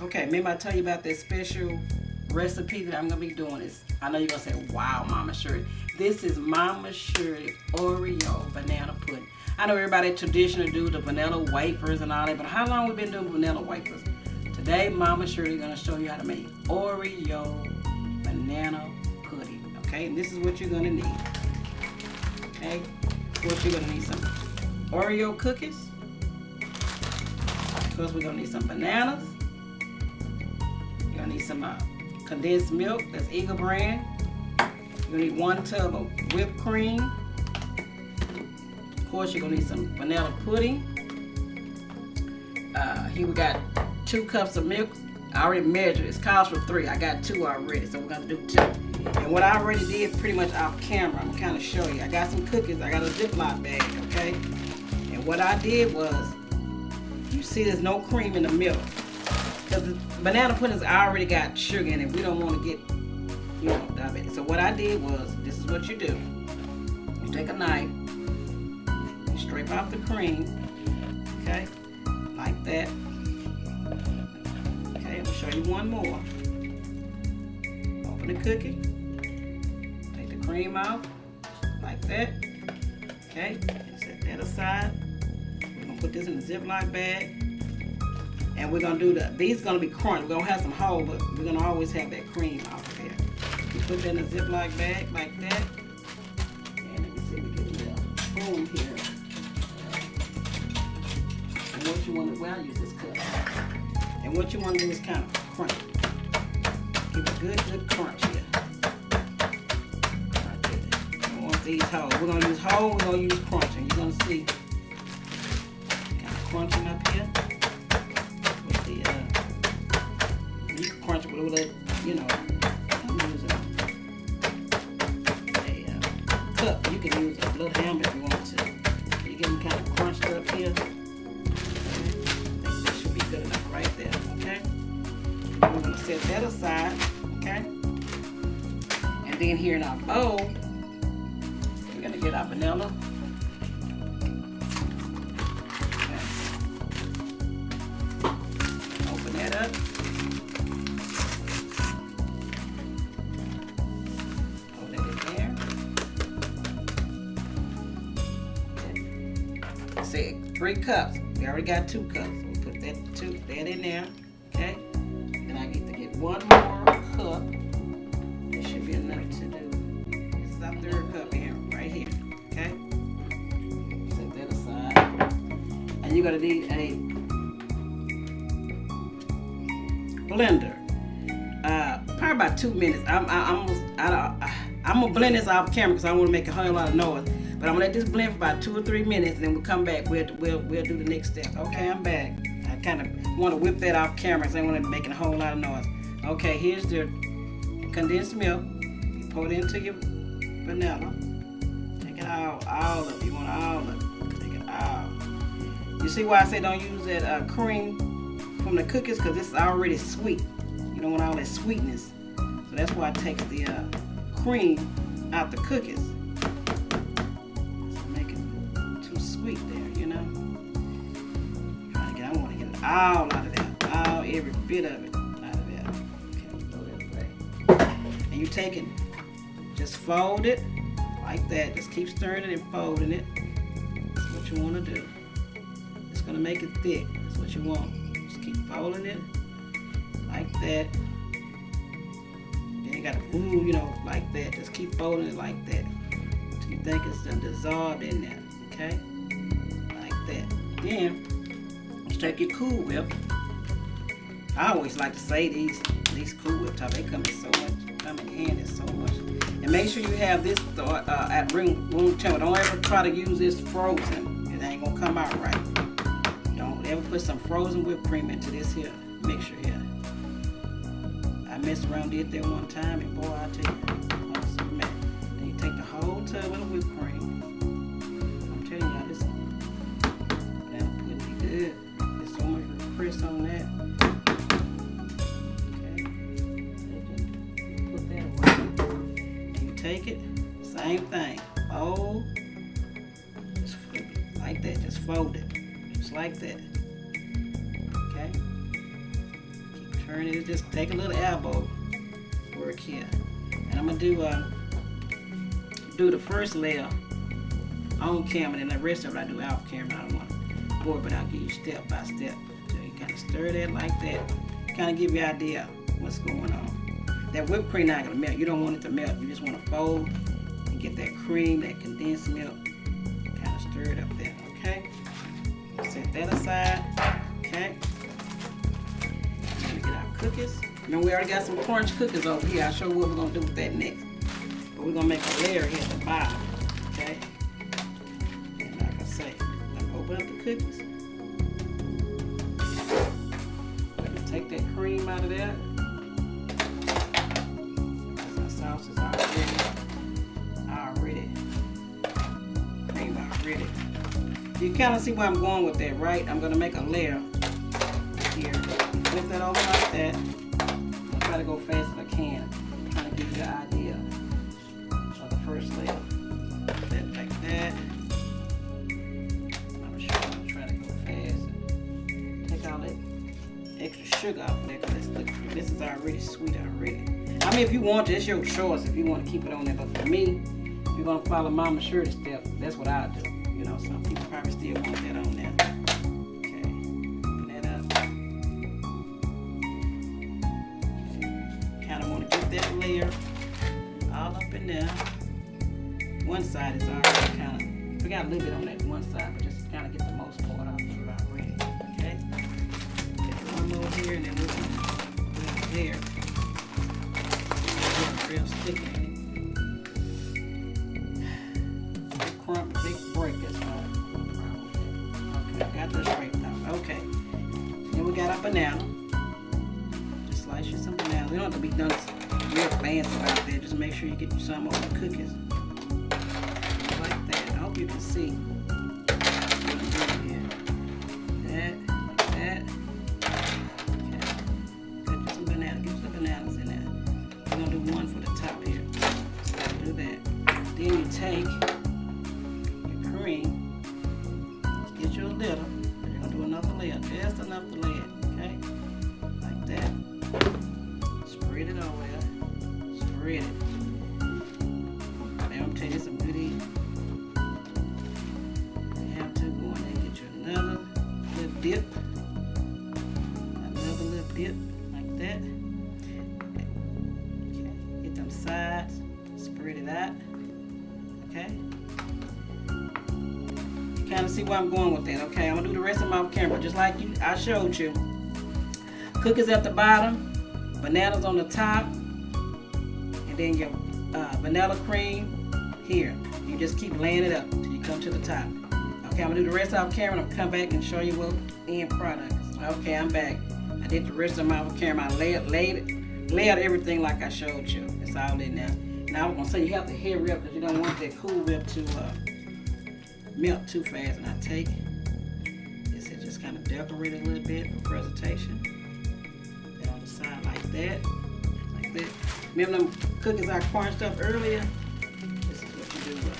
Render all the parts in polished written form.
Okay, remember I told you about that special recipe that I'm gonna be doing this. I know you're gonna say, wow, Mama Shirley. This is Mama Shirley Oreo Banana Pudding. I know everybody traditionally do the vanilla wafers and all that, but how long we been doing vanilla wafers? Today, Mama Shirley gonna show you how to make Oreo Banana Pudding. Okay, and this is what you're gonna need. Okay, first you're gonna need some Oreo cookies. First we're gonna need some bananas. You're gonna need some condensed milk, that's Eagle brand. You're gonna need 1 tub of whipped cream. Of course, you're gonna need some vanilla pudding. Here we got 2 cups of milk. I already measured. It calls for 3. I got 2 already, so we're gonna do 2. And what I already did pretty much off camera, I'm gonna kind of show you. I got some cookies. I got a Ziploc bag, okay? And what I did was, you see there's no cream in the milk. Because the banana puddings already got sugar in it. We don't want to get, diabetic. So what I did was, this is what you do. You take a knife, you scrape off the cream, okay, like that. Okay, I'm going to show you one more. Open the cookie, take the cream off, like that. Okay, set that aside. We're going to put this in the Ziploc bag. And we're going to do these are going to be crunched. We're going to have some whole, but we're going to always have that cream off of there. You put that in a Ziploc bag like that. And let me see, we get a little spoon here. And what you want to, well, I use this cup. And what you want to do is kind of crunch it. Give it a good crunch here. Right there. We want these whole. We're going to use whole, we're going to use crunching. You're going to see kind of crunching up here. You can crunch it with a, I'm using a cup. You can use a little hammer if you want to. You get them kind of crunched up here. Okay. I think that should be good enough right there. Okay. We're going to set that aside. Okay. And then here in our bowl, we're going to get our vanilla. Okay. Open that up. Say 3 cups. We already got 2 cups. So we put that in there. Okay. Then I get to get 1 more cup. It should be enough to do. This is our 3rd cup here, right here. Okay. Set that aside. And you're gonna need a blender. Probably about 2 minutes. I'm gonna blend this off camera because I don't want to make a whole lot of noise. But I'm gonna let this blend for about 2 or 3 minutes, and then we'll come back. We'll do the next step. Okay, I'm back. I kind of want to whip that off camera because I don't want to make a whole lot of noise. Okay, here's the condensed milk. You pour it into your vanilla. Take it all of it. You want all of it. Take it all. You see why I say don't use that cream from the cookies? Because it's already sweet. You don't want all that sweetness. So that's why I take the cream out the cookies. Sweet there, I want to get it all out of there, every bit of it out of there. Okay, throw that away. And you take it, just fold it like that. Just keep stirring it and folding it. That's what you want to do. It's gonna make it thick. That's what you want. Just keep folding it like that. Then you gotta move, like that. Just keep folding it like that until you think it's done dissolved in there. Okay. That. Then you take your Cool Whip. I always like to say these Cool Whip tops, they come in handy so much. And make sure you have this at room temperature. Don't ever try to use this frozen. It ain't gonna come out right. Don't ever put some frozen whipped cream into this here mixture here. I messed around, did that one time, and boy, I tell you, I was so mad. Then you take the whole tub of the whipped cream. I'm telling y'all, this good. There's so much press on that. Okay. Put that away. And you take it, same thing. Fold. Just flip it like that. Just fold it. Just like that. Okay. Keep Turn it, just take a little elbow work here. And I'm gonna do the first layer on camera, and the rest of it I do off camera. I don't want to bore, but I'll give you step by step. So you kind of stir that like that. Kind of give you an idea what's going on. That whipped cream not gonna melt. You don't want it to melt. You just want to fold and get that cream, that condensed milk. Kind of stir it up there, okay? Set that aside, okay? We're gonna get our cookies. Remember, we already got some crunch cookies over here. I'll show you what we're gonna do with that next. But we're gonna make a layer here at the bottom, okay? And like I say, I'm gonna open up the cookies. Let me take that cream out of there. Our sauce is already cream already. You kind of see where I'm going with that, right? I'm gonna make a layer here. Flip that over like that. I'll try to go fast as I can. I'm trying to give you an idea of the first layer. That like that. I'm sure I'm trying to go fast and take all that extra sugar off there, because this is already sweet already. I mean, if you want to, it's your choice if you want to keep it on there. But for me, if you're gonna follow Mama Shirley step, that's what I do. You know, some people probably still want that on there. Okay, open that up. Kind of want to get that layer all up in there. One side is already kind of, we got a little bit on that one side, but just kind of get the most part off of it already. Okay, get one more here, and then we'll put there. Real sticky. Big crump, big break. That's fine. Okay, got this straightened out. Okay, then we got our banana. Just slice you some bananas. You don't have to be done real fancy about that. Just make sure you get you some on the cookies. Like that. I hope you can see. That, like that. Okay. Cut you some bananas. Get you some bananas in there. We're gonna do one for the top here. So do that. Then you take your cream. Get you a little. You're gonna do another layer. Just enough to lay it. Okay? Like that. Spread it over there. Spread it. Now I'm telling you some good eating. You have to go in there and get you another little dip. Another little dip. Like that. Sides, spread it out. Okay, you kind of see where I'm going with that. Okay, I'm gonna do the rest of my camera just like I showed you. Cookies at the bottom, bananas on the top, and then your vanilla cream here. You just keep laying it up till you come to the top. Okay, I'm gonna do the rest off camera, and I'm gonna come back and show you what end product is. Okay, I'm back. I did the rest of my camera. I layered everything like I showed you. It's all in there. Now I'm gonna say you have to hurry up because you don't want that cool whip to melt too fast. And I take this and just kind of decorate it a little bit for presentation. Then on the side like that, like that. Remember them cookies I crunched up earlier? This is what you do with them.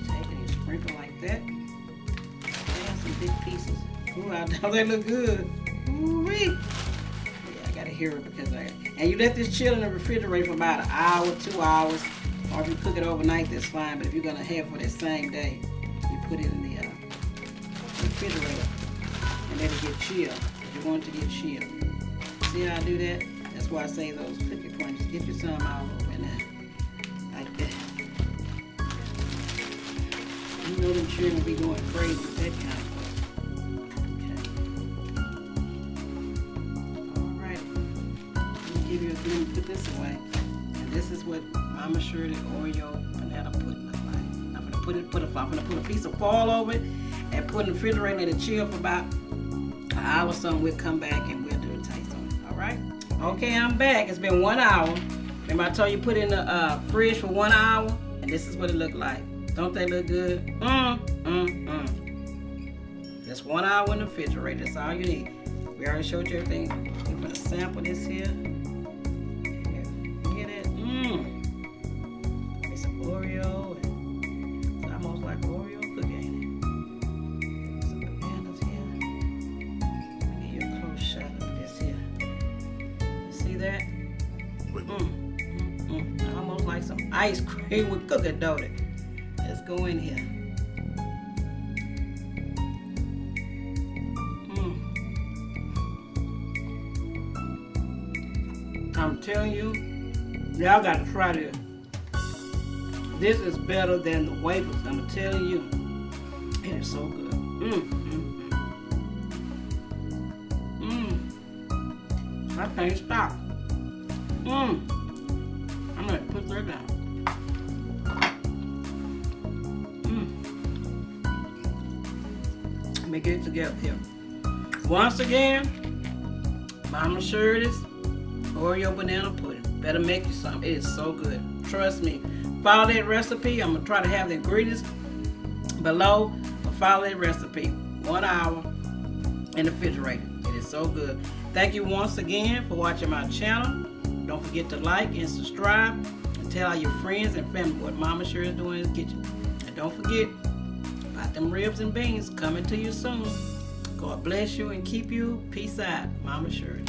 Take it and sprinkle like that. And some big pieces. Ooh, they look good. Ooh-wee. Yeah, I gotta hear it because and you let this chill in the refrigerator for about an hour, 2 hours, or if you cook it overnight, that's fine. But if you're gonna have it for that same day, you put it in the refrigerator and let it get chilled. You want it to get chilled. See how I do that? That's why I say those cookie crunches. Get you some all over in there, like that. You know them children will be going crazy with that kind of. Let me put this away. And this is what Mama Shirley Oreo Banana Pudding looks like. I'm gonna put a piece of foil over it and put it in the refrigerator and let it chill for about an hour or something. We'll come back and we'll do a taste on it. Alright? Okay, I'm back. It's been 1 hour. Remember I told you put it in the fridge for 1 hour? And this is what it looked like. Don't they look good? Just 1 hour in the refrigerator. That's all you need. We already showed you everything. We're gonna sample this here. It's Oreo, and it's almost like Oreo cookie, ain't it? Some bananas here. ice cream with cookie dough. Let's go in here. I'm telling you, y'all gotta try this. This is better than the wafers. I'm telling you, it is so good. I can't stop. I'm gonna put that down. Let me get it together here. Once again, Mama Shirley's Oreo Banana Pudding. Better make you some. It is so good. Trust me. Follow that recipe. I'm going to try to have the ingredients below. But follow that recipe. 1 hour in the refrigerator. It is so good. Thank you once again for watching my channel. Don't forget to like and subscribe. And tell all your friends and family what Mama Shirley is doing in the kitchen. And don't forget about them ribs and beans coming to you soon. God bless you and keep you. Peace out. Mama Shirley.